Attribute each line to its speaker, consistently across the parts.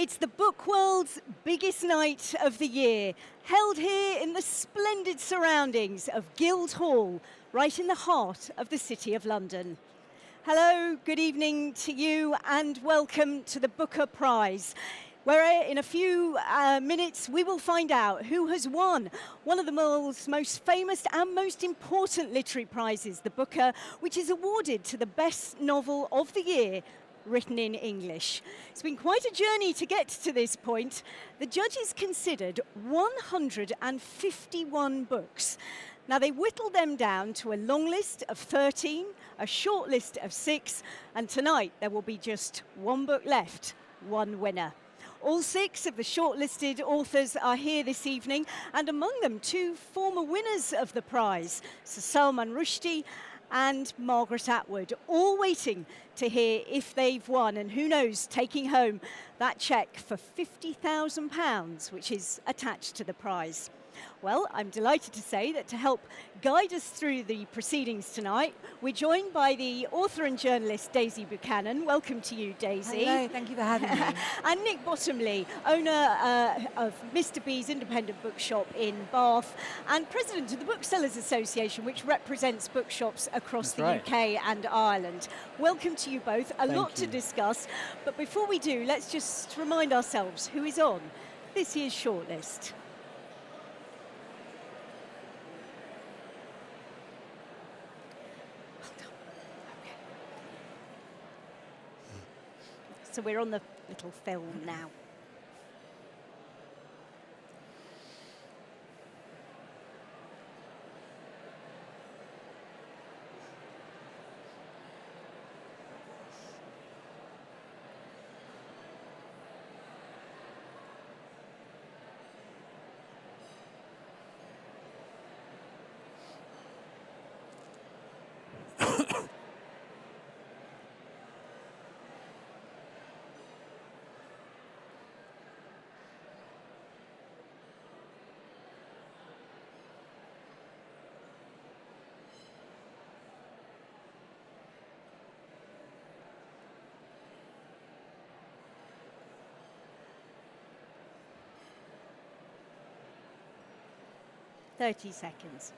Speaker 1: It's the book world's biggest night of the year, held here in the splendid surroundings of Guildhall, right in the heart of the City of London. Hello, good evening to you, and welcome to the Booker Prize, where in a few minutes we will find out who has won one of the world's most famous and most important literary prizes, the Booker, which is awarded to the best novel of the year written in English. It's been quite a journey to get to this point. The judges considered 151 books. Now, they whittled them down to a long list of 13, a short list of 6, and tonight there will be just one book left, one winner. All 6 of the shortlisted authors are here this evening, and among them 2 former winners of the prize, Sir Salman Rushdie and Margaret Atwood, all waiting to hear if they've won, and who knows, taking home that cheque for £50,000, which is attached to the prize. Well, I'm delighted to say that to help guide us through the proceedings tonight, we're joined by the author and journalist Daisy Buchanan. Welcome to you, Daisy.
Speaker 2: Hello, thank you for having me.
Speaker 1: And Nick Bottomley, owner of Mr. B's independent bookshop in Bath and president of the Booksellers Association, which represents bookshops across the UK and Ireland. Welcome to you both. A lot to discuss. But before we do, let's just remind ourselves who is on this year's shortlist. So we're on the little film now. .30 seconds.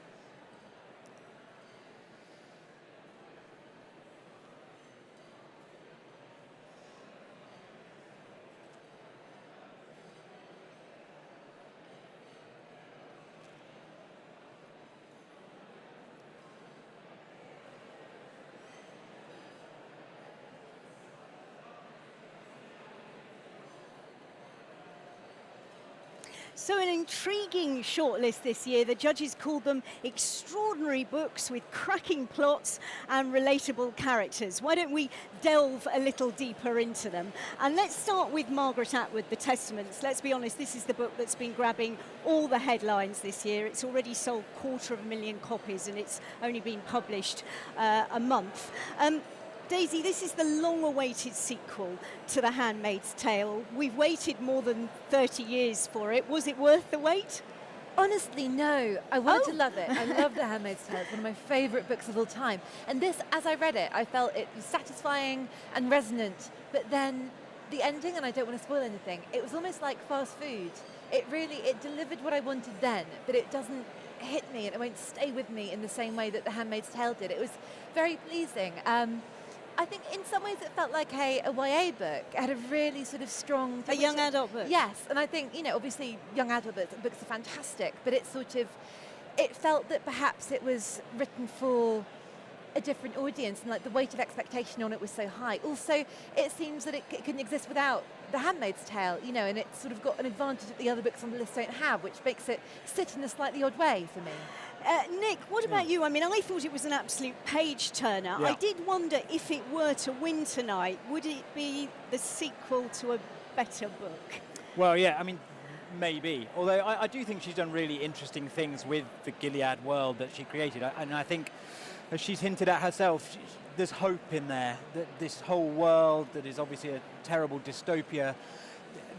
Speaker 1: So an intriguing shortlist this year. The judges called them extraordinary books with cracking plots and relatable characters. Why don't we delve a little deeper into them? And let's start with Margaret Atwood, The Testaments. Let's be honest, this is the book that's been grabbing all the headlines this year. It's already sold 250,000 copies and it's only been published a month. Daisy, this is the long-awaited sequel to The Handmaid's Tale. We've waited more than 30 years for it. Was it worth the wait?
Speaker 2: Honestly, no. I wanted to love it. I love The Handmaid's Tale. It's one of my favourite books of all time. And this, as I read it, I felt it was satisfying and resonant. But then the ending, and I don't want to spoil anything, it was almost like fast food. It delivered what I wanted then, but it doesn't hit me and it won't stay with me in the same way that The Handmaid's Tale did. It was very pleasing. I think in some ways it felt like a YA book. It had a really sort of strong...
Speaker 1: A young adult book?
Speaker 2: Yes, and I think, obviously young adult books are fantastic, but it felt that perhaps it was written for a different audience and like the weight of expectation on it was so high. Also, it seems that it couldn't exist without The Handmaid's Tale, and it's sort of got an advantage that the other books on the list don't have, which makes it sit in a slightly odd way for me.
Speaker 1: Nick, what about you? I mean, I thought it was an absolute page-turner. Yeah. I did wonder if it were to win tonight, would it be the sequel to a better book?
Speaker 3: Well, yeah, I mean, maybe. Although I do think she's done really interesting things with the Gilead world that she created. And I think, as she's hinted at herself, there's hope in there. That this whole world that is obviously a terrible dystopia,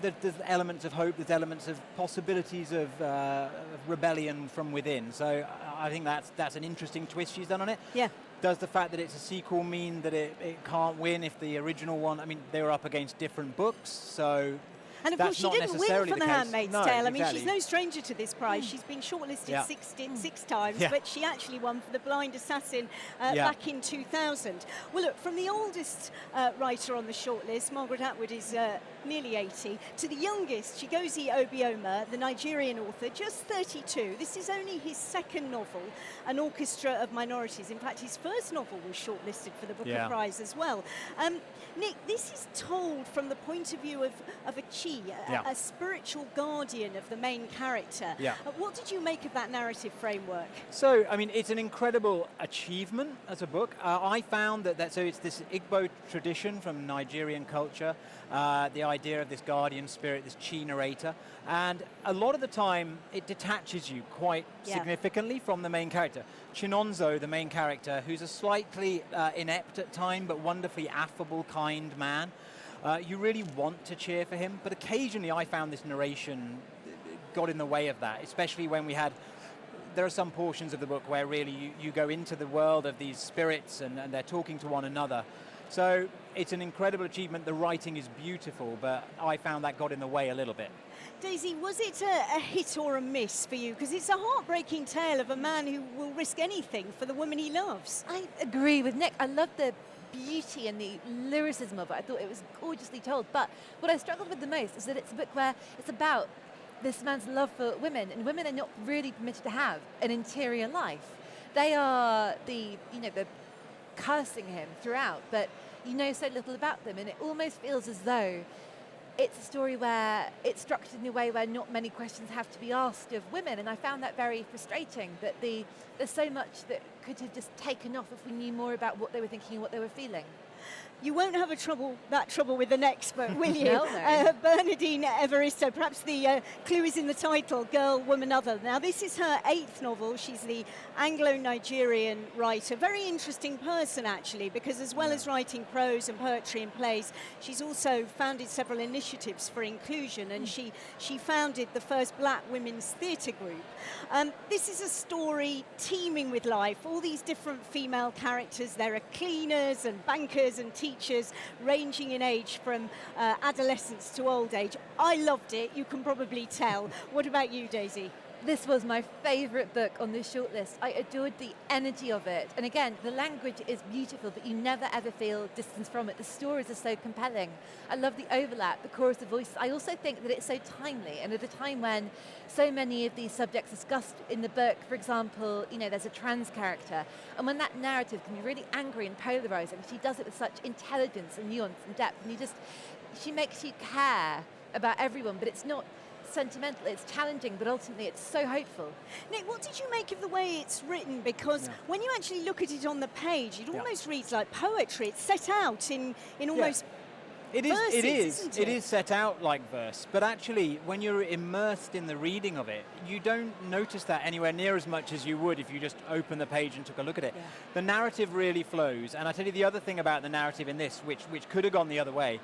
Speaker 3: there's elements of hope, there's elements of possibilities of rebellion from within. So I think that's an interesting twist she's done on it.
Speaker 1: Yeah.
Speaker 3: Does the fact that it's a sequel mean that it can't win if the original one, I mean, they were up against different books, so...
Speaker 1: And of course,
Speaker 3: that's
Speaker 1: she
Speaker 3: not
Speaker 1: didn't win
Speaker 3: necessarily
Speaker 1: for
Speaker 3: the
Speaker 1: The
Speaker 3: case.
Speaker 1: Handmaid's
Speaker 3: No,
Speaker 1: Tale. I mean,
Speaker 3: exactly.
Speaker 1: she's no stranger to this prize. She's been shortlisted
Speaker 3: Yeah.
Speaker 1: six times,
Speaker 3: Yeah.
Speaker 1: but she actually won for The Blind Assassin
Speaker 3: Yeah.
Speaker 1: back in 2000. Well, look, from the oldest writer on the shortlist, Margaret Atwood is nearly 80, to the youngest, Chigozie Obioma, the Nigerian author, just 32. This is only his second novel, An Orchestra of Minorities. In fact, his first novel was shortlisted for the Booker
Speaker 3: Yeah.
Speaker 1: Prize as well. Nick, this is told from the point of view of a chi, a spiritual guardian of the main character.
Speaker 3: Yeah.
Speaker 1: What did you make of that narrative framework?
Speaker 3: So, I mean, it's an incredible achievement as a book. I found so it's this Igbo tradition from Nigerian culture, the idea of this guardian spirit, this chi narrator, and a lot of the time it detaches you quite significantly from the main character. Chinonso, the main character, who's a slightly inept at time, but wonderfully affable, kind man. You really want to cheer for him, but occasionally I found this narration got in the way of that, especially when there are some portions of the book where really you go into the world of these spirits and they're talking to one another. So it's an incredible achievement. The writing is beautiful, but I found that got in the way a little bit.
Speaker 1: Daisy, was it a hit or a miss for you? Because it's a heartbreaking tale of a man who will risk anything for the woman he loves.
Speaker 2: I agree with Nick. I love the beauty and the lyricism of it. I thought it was gorgeously told. But what I struggled with the most is that it's a book where it's about this man's love for women, and women are not really permitted to have an interior life. They are the cursing him throughout, but you know so little about them, and it almost feels as though it's a story where it's structured in a way where not many questions have to be asked of women, and I found that very frustrating, that there's so much that could have just taken off if we knew more about what they were thinking and what they were feeling.
Speaker 1: You won't have that trouble with the next book, will you?
Speaker 2: No.
Speaker 1: Bernadine Evaristo, perhaps the clue is in the title, Girl, Woman, Other. Now, this is her 8th novel. She's the Anglo-Nigerian writer. Very interesting person, actually, because as well as writing prose and poetry and plays, she's also founded several initiatives for inclusion, and she founded the first black women's theatre group. This is a story teeming with life, all these different female characters. There are cleaners and bankers and teachers ranging in age from adolescence to old age. I loved it, you can probably tell. What about you, Daisy?
Speaker 2: This was my favourite book on this shortlist. I adored the energy of it. And again, the language is beautiful, but you never ever feel distance from it. The stories are so compelling. I love the overlap, the chorus of voices. I also think that it's so timely, and at a time when so many of these subjects discussed in the book, for example, there's a trans character, and when that narrative can be really angry and polarizing, she does it with such intelligence and nuance and depth, and she makes you care about everyone, but it's not sentimental, it's challenging, but ultimately it's so hopeful.
Speaker 1: Nick, what did you make of the way it's written? Because when you actually look at it on the page, it almost reads like poetry. It's set out in almost verses,
Speaker 3: It is set out like verse, but actually when you're immersed in the reading of it, you don't notice that anywhere near as much as you would if you just open the page and took a look at it. The narrative really flows, and I tell you the other thing about the narrative in this, which could have gone the other way,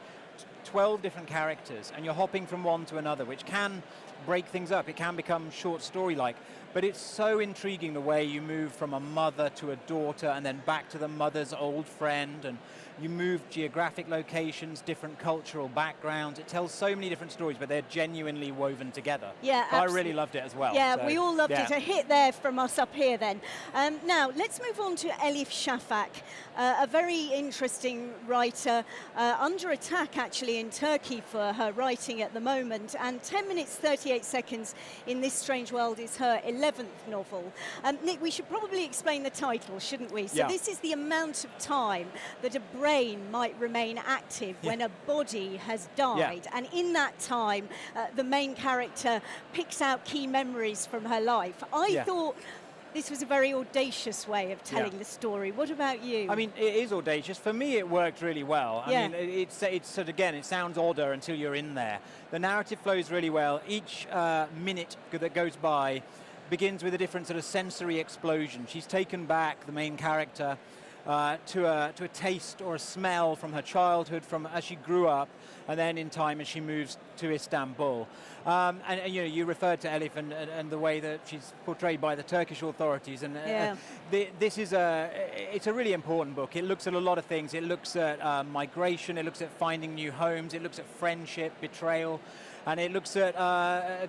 Speaker 3: 12 different characters, and you're hopping from one to another, which can break things up. It can become short story-like, but it's so intriguing the way you move from a mother to a daughter and then back to the mother's old friend, and you move geographic locations, different cultural backgrounds. It tells so many different stories, but they're genuinely woven together.
Speaker 1: Yeah,
Speaker 3: I really loved it as well.
Speaker 1: Yeah,
Speaker 3: so,
Speaker 1: we all loved it. A hit there from us up here then. Now, let's move on to Elif Shafak, a very interesting writer, under attack actually in Turkey for her writing at the moment, and 10 minutes 38 seconds in This Strange World is her 11th novel. Nick, we should probably explain the title, shouldn't we? So this is the amount of time that a brain might remain active when a body has died, and in that time the main character picks out key memories from her life. I thought this was a very audacious way of telling the story. What about you?
Speaker 3: I mean, it is audacious. For me, it worked really well. I mean, it's sort of, again, it sounds odder until you're in there. The narrative flows really well. Each minute that goes by begins with a different sort of sensory explosion. She's taken back, the main character, to a taste or a smell from her childhood, from as she grew up, and then in time as she moves to Istanbul. And you know, you referred to Elif and the way that she's portrayed by the Turkish authorities, and this is it's a really important book. It looks at a lot of things. It looks at migration. It looks at finding new homes. It looks at friendship, betrayal. And it looks at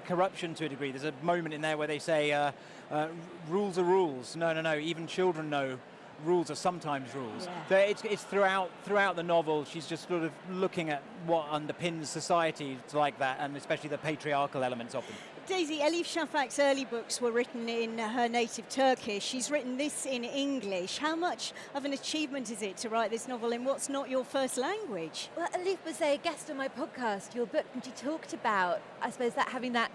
Speaker 3: corruption to a degree. There's a moment in there where they say, rules are rules. No, even children know rules are sometimes rules. Yeah. So it's throughout the novel, she's just sort of looking at what underpins society like that, and especially the patriarchal elements of them.
Speaker 1: Daisy, Elif Shafak's early books were written in her native Turkish. She's written this in English. How much of an achievement is it to write this novel in what's not your first language?
Speaker 2: Well, Elif was a guest on my podcast, Your Book, and she talked about, I suppose, that having that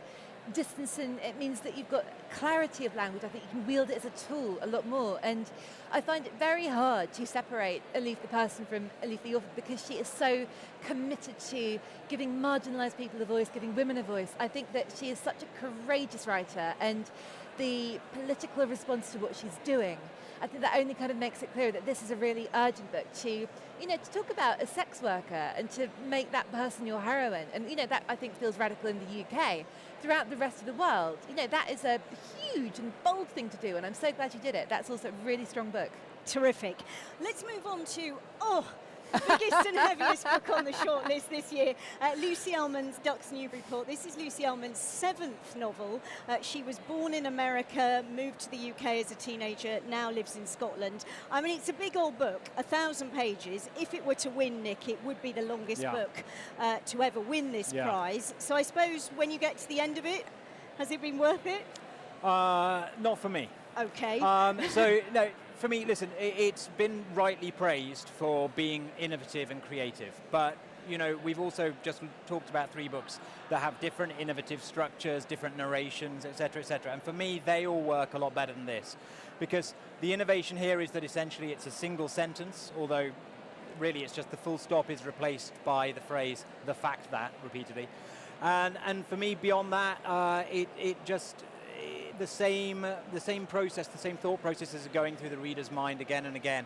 Speaker 2: distance, and it means that you've got clarity of language. I think you can wield it as a tool a lot more, and I find it very hard to separate Elif the person from Elif the author, because she is so committed to giving marginalised people a voice, giving women a voice. I think that she is such a courageous writer, and the political response to what she's doing, I think that only kind of makes it clear that this is a really urgent book to, you know, to talk about a sex worker and to make that person your heroine. And, you know, that I think feels radical in the UK. Throughout the rest of the world, you know, that is a huge and bold thing to do, and I'm so glad you did it. That's also a really strong book.
Speaker 1: Terrific. Let's move on to, biggest and heaviest book on the shortlist this year, Lucy Ellmann's Ducks Newburyport. This is Lucy Ellmann's 7th novel. She was born in America, moved to the UK as a teenager, now lives in Scotland. I mean, it's a big old book, 1,000 pages. If it were to win, Nick, it would be the longest book to ever win this prize. So I suppose when you get to the end of it, has it been worth it?
Speaker 3: Not for me.
Speaker 1: Okay.
Speaker 3: So, no, for me, listen, it's been rightly praised for being innovative and creative. But, you know, we've also just talked about 3 books that have different innovative structures, different narrations, etc., etc. And for me, they all work a lot better than this. Because the innovation here is that essentially it's a single sentence, although really it's just the full stop is replaced by the phrase, the fact that, repeatedly. And for me, beyond that, it just... The same process, the same thought processes are going through the reader's mind again and again.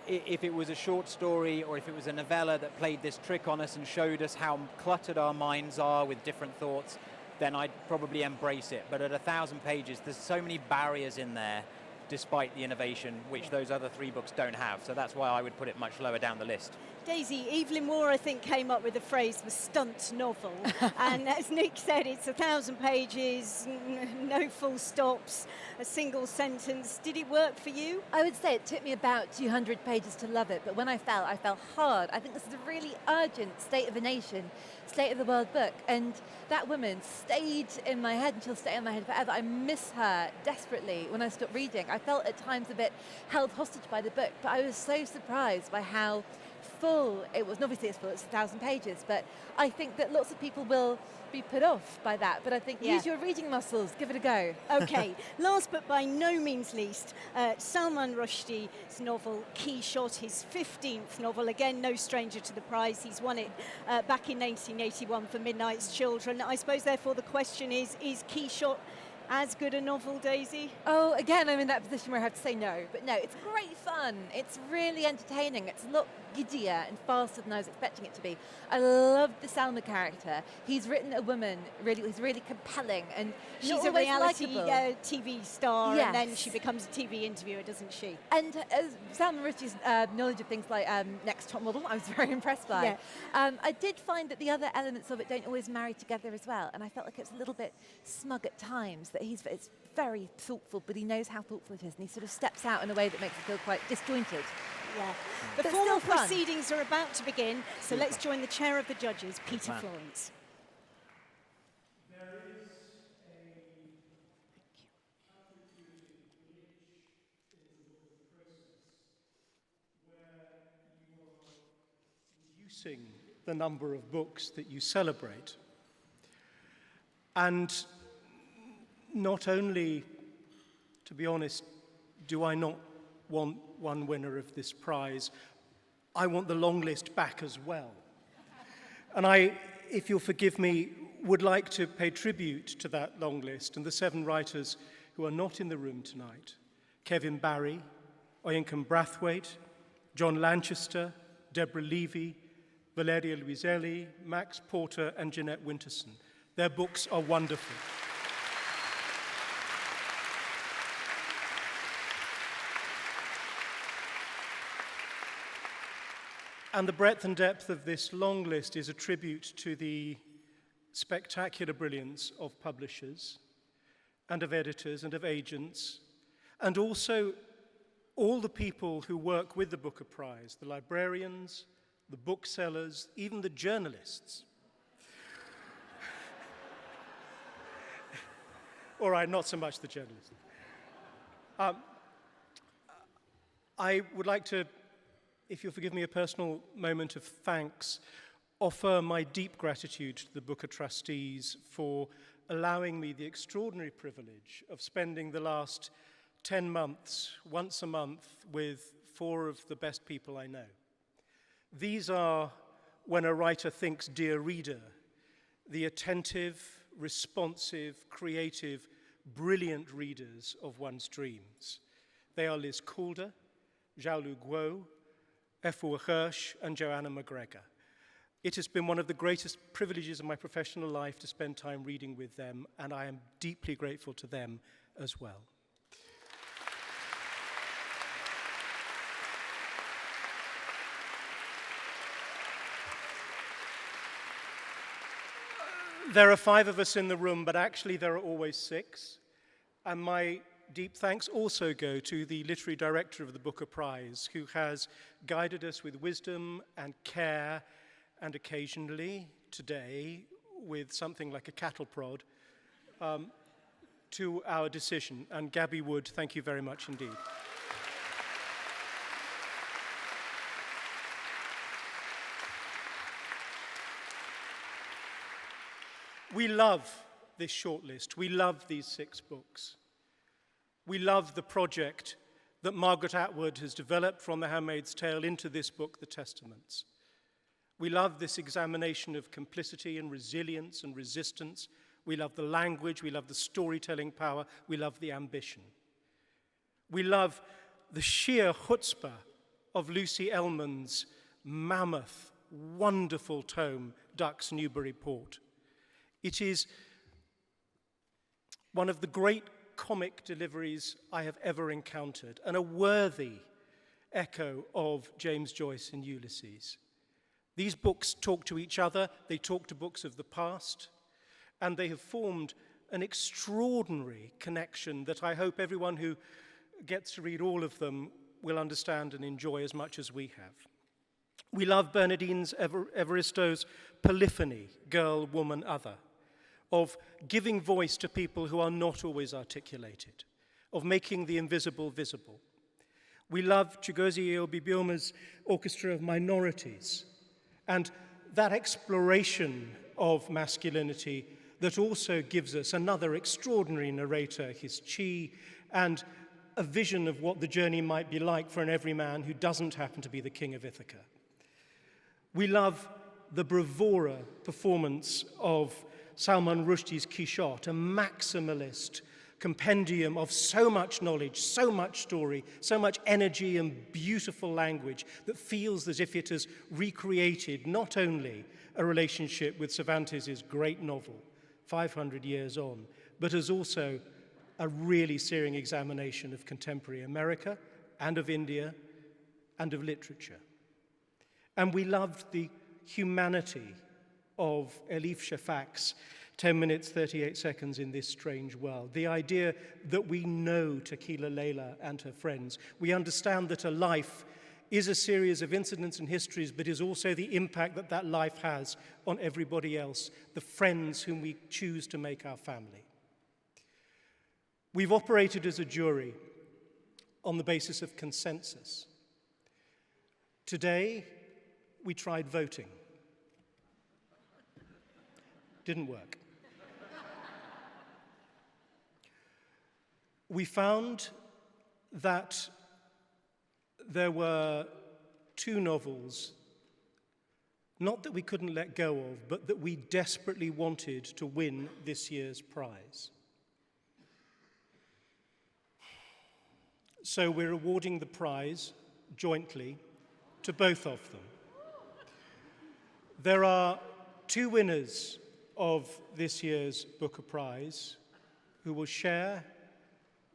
Speaker 3: If it was a short story or if it was a novella that played this trick on us and showed us how cluttered our minds are with different thoughts, then I'd probably embrace it. But at 1,000 pages, there's so many barriers in there, despite the innovation, which those other 3 books don't have. So that's why I would put it much lower down the list.
Speaker 1: Daisy, Evelyn Waugh, I think, came up with the phrase the stunt novel. And as Nick said, it's 1,000 pages, no full stops, a single sentence. Did it work for you?
Speaker 2: I would say it took me about 200 pages to love it, but when I fell hard. I think this is a really urgent state of the nation, state of the world book, and that woman stayed in my head, and she'll stay in my head forever. I miss her desperately when I stopped reading. I felt at times a bit held hostage by the book, but I was so surprised by how full it was. And obviously it's full, it's 1,000 pages, but I think that lots of people will be put off by that. But I think use your reading muscles, give it a go. Okay,
Speaker 1: last but by no means least, Salman Rushdie's novel Quichotte, his 15th novel. Again, no stranger to the prize. He's won it back in 1981 for Midnight's Children. I suppose, therefore, the question is Quichotte as good a novel, Daisy?
Speaker 2: Oh, again, I'm in that position where I have to say no. But no, it's great fun. It's really entertaining. It's a lot giddier and faster than I was expecting it to be. I love the Salman character. He's written a woman, he's really compelling, and
Speaker 1: she's a reality TV star, and then she becomes a TV interviewer, doesn't she?
Speaker 2: And Salman Rushdie's knowledge of things like Next Top Model, I was very impressed by.
Speaker 1: Yeah.
Speaker 2: I did find that the other elements of it don't always marry together as well, and I felt like it was a little bit smug at times, that it's very thoughtful, but he knows how thoughtful it is, and he sort of steps out in a way that makes it feel quite disjointed.
Speaker 1: Yeah. The formal proceedings are about to begin, so let's join the chair of the judges, Peter Florence.
Speaker 4: There is a counterintuitive glitch in the book process where you are reducing the number of books that you celebrate. And not only, to be honest, do I not want one winner of this prize, I want the long list back as well. And I, if you'll forgive me, would like to pay tribute to that long list and the 7 writers who are not in the room tonight: Kevin Barry, Oyinkam Brathwaite, John Lanchester, Deborah Levy, Valeria Luiselli, Max Porter, and Jeanette Winterson. Their books are wonderful. And the breadth and depth of this long list is a tribute to the spectacular brilliance of publishers and of editors and of agents, and also all the people who work with the Booker Prize, the librarians, the booksellers, even the journalists. All right, not so much the journalists. I would like to, if you'll forgive me, a personal moment of thanks, offer my deep gratitude to the Booker trustees for allowing me the extraordinary privilege of spending the last 10 months, once a month, with 4 of the best people I know. These are, when a writer thinks, dear reader, the attentive, responsive, creative, brilliant readers of one's dreams. They are Liz Calder, Xiaolu Guo, Afua Hirsch, and Joanna McGregor. It has been one of the greatest privileges of my professional life to spend time reading with them, and I am deeply grateful to them as well. There are 5 of us in the room, but actually there are always 6. And my deep thanks also go to the literary director of the Booker Prize, who has guided us with wisdom and care, and occasionally, today, with something like a cattle prod, to our decision. And Gabby Wood, thank you very much indeed. We love this shortlist. We love these 6 books. We love the project that Margaret Atwood has developed from The Handmaid's Tale into this book, The Testaments. We love this examination of complicity and resilience and resistance. We love the language. We love the storytelling power. We love the ambition. We love the sheer chutzpah of Lucy Ellmann's mammoth, wonderful tome, Ducks Newburyport. It is one of the great comic deliveries I have ever encountered, and a worthy echo of James Joyce and Ulysses. These books talk to each other, they talk to books of the past, and they have formed an extraordinary connection that I hope everyone who gets to read all of them will understand and enjoy as much as we have. We love Bernadine Evaristo's polyphony, girl, woman, other, of giving voice to people who are not always articulated, of making the invisible visible. We love Chigozie Obioma's Orchestra of Minorities, and that exploration of masculinity that also gives us another extraordinary narrator, his Chi, and a vision of what the journey might be like for an everyman who doesn't happen to be the king of Ithaca. We love the bravura performance of Salman Rushdie's Quichotte, a maximalist compendium of so much knowledge, so much story, so much energy and beautiful language that feels as if it has recreated not only a relationship with Cervantes' great novel, 500 years on, but as also a really searing examination of contemporary America and of India and of literature. And we loved the humanity of Elif Shafak's 10 minutes, 38 seconds in this strange world. The idea that we know Tequila Layla and her friends. We understand that a life is a series of incidents and histories, but is also the impact that that life has on everybody else, the friends whom we choose to make our family. We've operated as a jury on the basis of consensus. Today, we tried voting. Didn't work. We found that there were 2 novels, not that we couldn't let go of, but that we desperately wanted to win this year's prize. So we're awarding the prize jointly to both of them. There are 2 winners of this year's Booker Prize who will share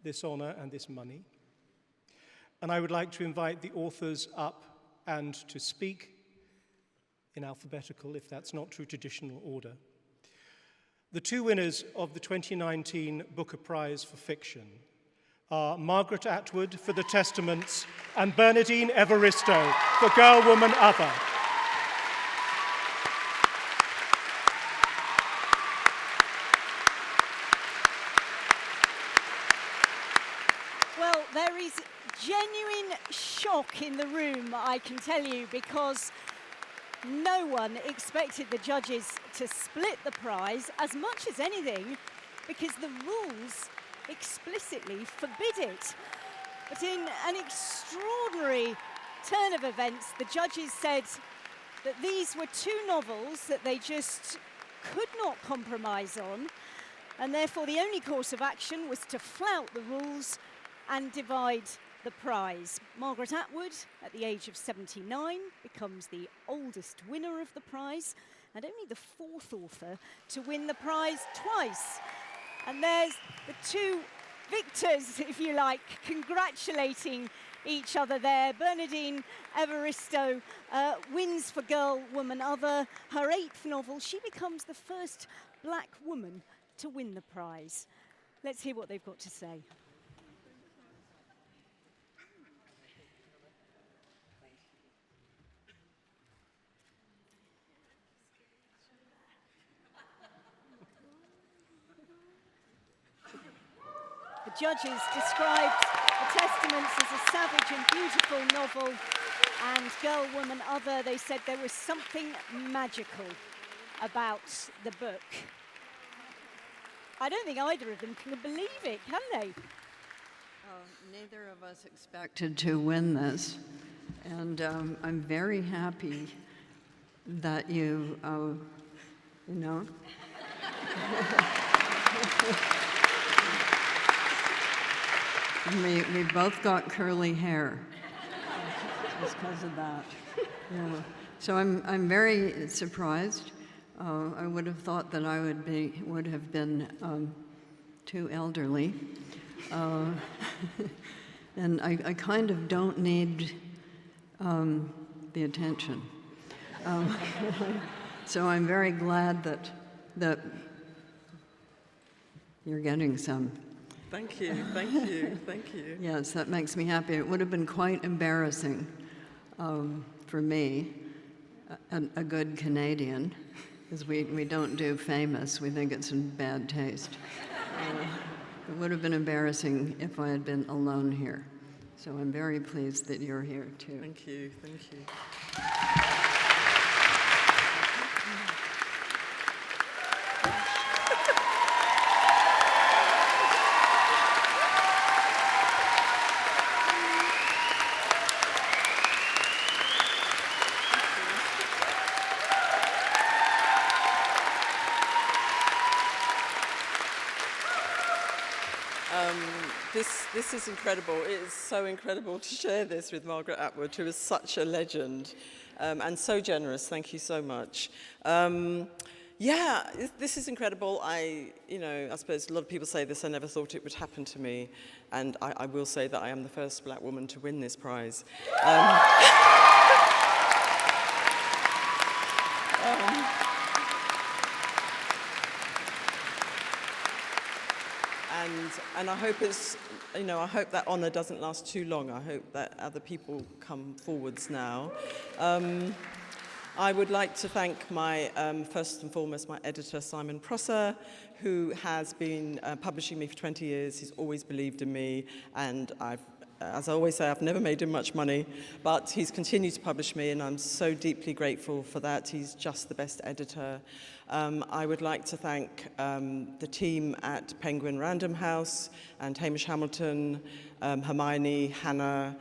Speaker 4: this honor and this money. And I would like to invite the authors up and to speak in alphabetical, if that's not true traditional order. The 2 winners of the 2019 Booker Prize for Fiction are Margaret Atwood for The Testaments and Bernadine Evaristo for Girl, Woman, Other.
Speaker 1: Well, there is genuine shock in the room, I can tell you, because no one expected the judges to split the prize as much as anything, because the rules explicitly forbid it. But in an extraordinary turn of events, the judges said that these were 2 novels that they just could not compromise on, and therefore the only course of action was to flout the rules and divide the prize. Margaret Atwood, at the age of 79, becomes the oldest winner of the prize and only the 4th author to win the prize twice. And there's the 2 victors, if you like, congratulating each other there. Bernadine Evaristo wins for Girl, Woman, Other. Her 8th novel, she becomes the first black woman to win the prize. Let's hear what they've got to say. The judges described The Testaments as a savage and beautiful novel, and Girl, Woman, Other, they said there was something magical about the book. I don't think either of them can believe it, can they?
Speaker 5: Neither of us expected to win this, and I'm very happy that you know. We both got curly hair just because of that. Yeah. So I'm very surprised. I would have thought that I would have been too elderly, and I kind of don't need the attention. So I'm very glad that you're getting some.
Speaker 6: Thank you, thank you, thank you.
Speaker 5: Yes, that makes me happy. It would have been quite embarrassing for me, a good Canadian, because we don't do famous. We think it's in bad taste. It would have been embarrassing if I had been alone here. So I'm very pleased that you're here, too.
Speaker 6: Thank you, thank you. This is incredible. It is so incredible to share this with Margaret Atwood, who is such a legend and so generous. Thank you so much. Yeah, this is incredible. I suppose a lot of people say this. I never thought it would happen to me, and I will say that I am the first black woman to win this prize. And I hope I hope that honour doesn't last too long. I hope that other people come forwards now. I would like to thank my, first and foremost, my editor, Simon Prosser, who has been publishing me for 20 years. He's always believed in me, and as I always say, I've never made him much money, but he's continued to publish me, and I'm so deeply grateful for that. He's just the best editor. I would like to thank the team at Penguin Random House, and Hamish Hamilton, Hermione, Hannah,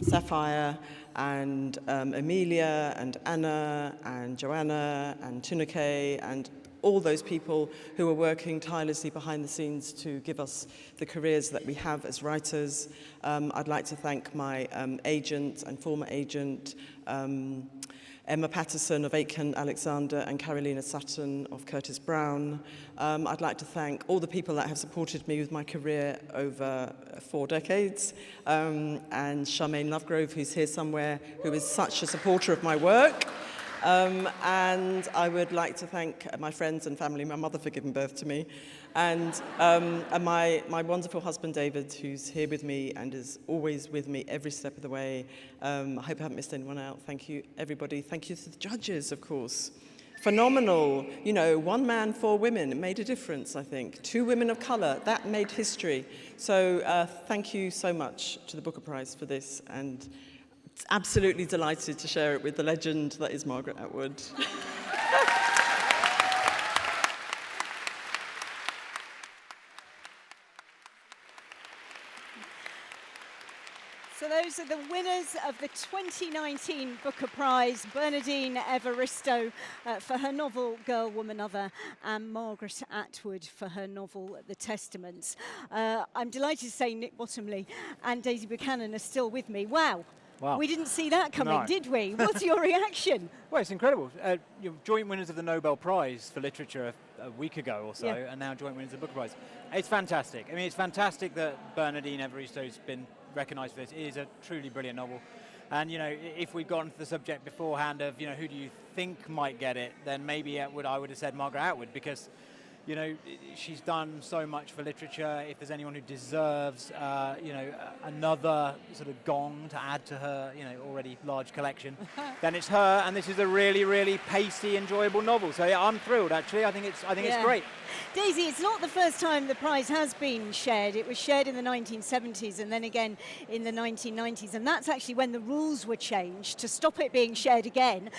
Speaker 6: Sapphire, and Amelia, and Anna, and Joanna, and Tunike, and all those people who are working tirelessly behind the scenes to give us the careers that we have as writers. I'd like to thank my agent and former agent, Emma Patterson of Aitken Alexander and Carolina Sutton of Curtis Brown. I'd like to thank all the people that have supported me with my career over 4 decades, and Charmaine Lovegrove, who's here somewhere, who is such a supporter of my work. And I would like to thank my friends and family, my mother for giving birth to me, and my wonderful husband David, who's here with me and is always with me every step of the way. I hope I haven't missed anyone out. Thank you, everybody. Thank you to the judges, of course. Phenomenal. You know, 1 man, 4 women. It made a difference, I think. 2 women of colour. That made history. So thank you so much to the Booker Prize for this, and absolutely delighted to share it with the legend that is Margaret Atwood.
Speaker 1: So those are the winners of the 2019 Booker Prize, Bernadine Evaristo for her novel Girl, Woman, Other, and Margaret Atwood for her novel The Testaments. I'm delighted to say Nick Bottomley and Daisy Buchanan are still with me. Wow.
Speaker 3: Wow.
Speaker 1: We didn't see that coming,
Speaker 3: No.
Speaker 1: did we? What's your reaction?
Speaker 3: Well, it's incredible. You're joint winners of the Nobel Prize for Literature a week ago or so,
Speaker 1: Yeah.
Speaker 3: and now joint winners of the Booker Prize. It's fantastic. I mean, it's fantastic that Bernadine Evaristo's been recognised for this. It is a truly brilliant novel. And, you know, if we'd gone to the subject beforehand of, you know, who do you think might get it, then maybe I would have said Margaret Atwood, because, you know, she's done so much for literature. If there's anyone who deserves, you know, another sort of gong to add to her, you know, already large collection, then it's her. And this is a really, really pacey, enjoyable novel. So yeah, I'm thrilled. Actually, I think it's great.
Speaker 1: Daisy, it's not the first time the prize has been shared. It was shared in the 1970s and then again in the 1990s. And that's actually when the rules were changed to stop it being shared again.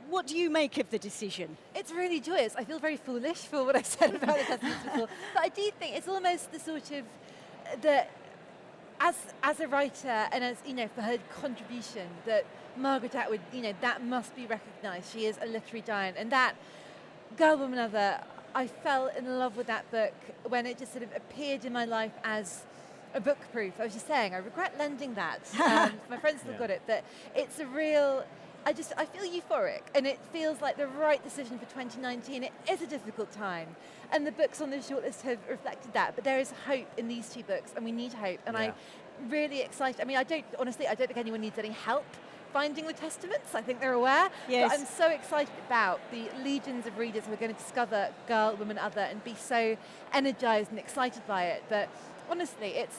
Speaker 1: What do you make of the decision?
Speaker 2: It's really joyous. I feel very foolish for what I said about the Testaments before, but I do think it's almost the sort of that as a writer and as, you know, for her contribution, that Margaret Atwood, you know, that must be recognised. She is a literary giant, and that Girl, Woman, Other, I fell in love with that book when it just sort of appeared in my life as a book proof. I was just saying, I regret lending that. My friends still got it, but it's a real. I feel euphoric, and it feels like the right decision for 2019. It is a difficult time, and the books on the shortlist have reflected that, but there is hope in these 2 books, and we need hope, and I'm really excited. I mean, I don't think anyone needs any help finding the Testaments. I think they're aware,
Speaker 1: Yes.
Speaker 2: but I'm so excited about the legions of readers who are going to discover Girl, Woman, Other and be so energized and excited by it. But honestly, it's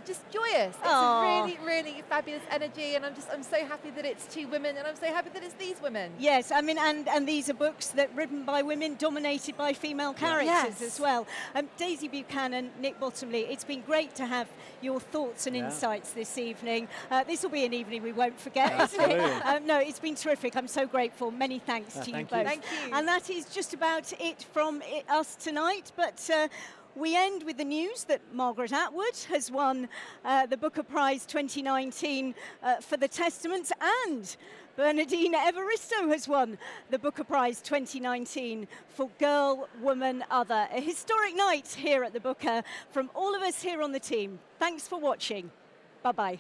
Speaker 2: just joyous. It's a really, really fabulous energy, and I'm so happy that it's 2 women, and I'm so happy that it's these women.
Speaker 1: Yes, I mean, and these are books that written by women, dominated by female characters as well. Daisy Buchanan, Nick Bottomley, it's been great to have your thoughts and insights this evening. This will be an evening we won't forget, isn't it? No, it's been terrific. I'm so grateful. Many thanks to you both.
Speaker 2: Thank you.
Speaker 1: And that is just about it from us tonight, but we end with the news that Margaret Atwood has won the Booker Prize 2019 for The Testaments, and Bernadine Evaristo has won the Booker Prize 2019 for Girl, Woman, Other. A historic night here at the Booker from all of us here on the team. Thanks for watching. Bye-bye.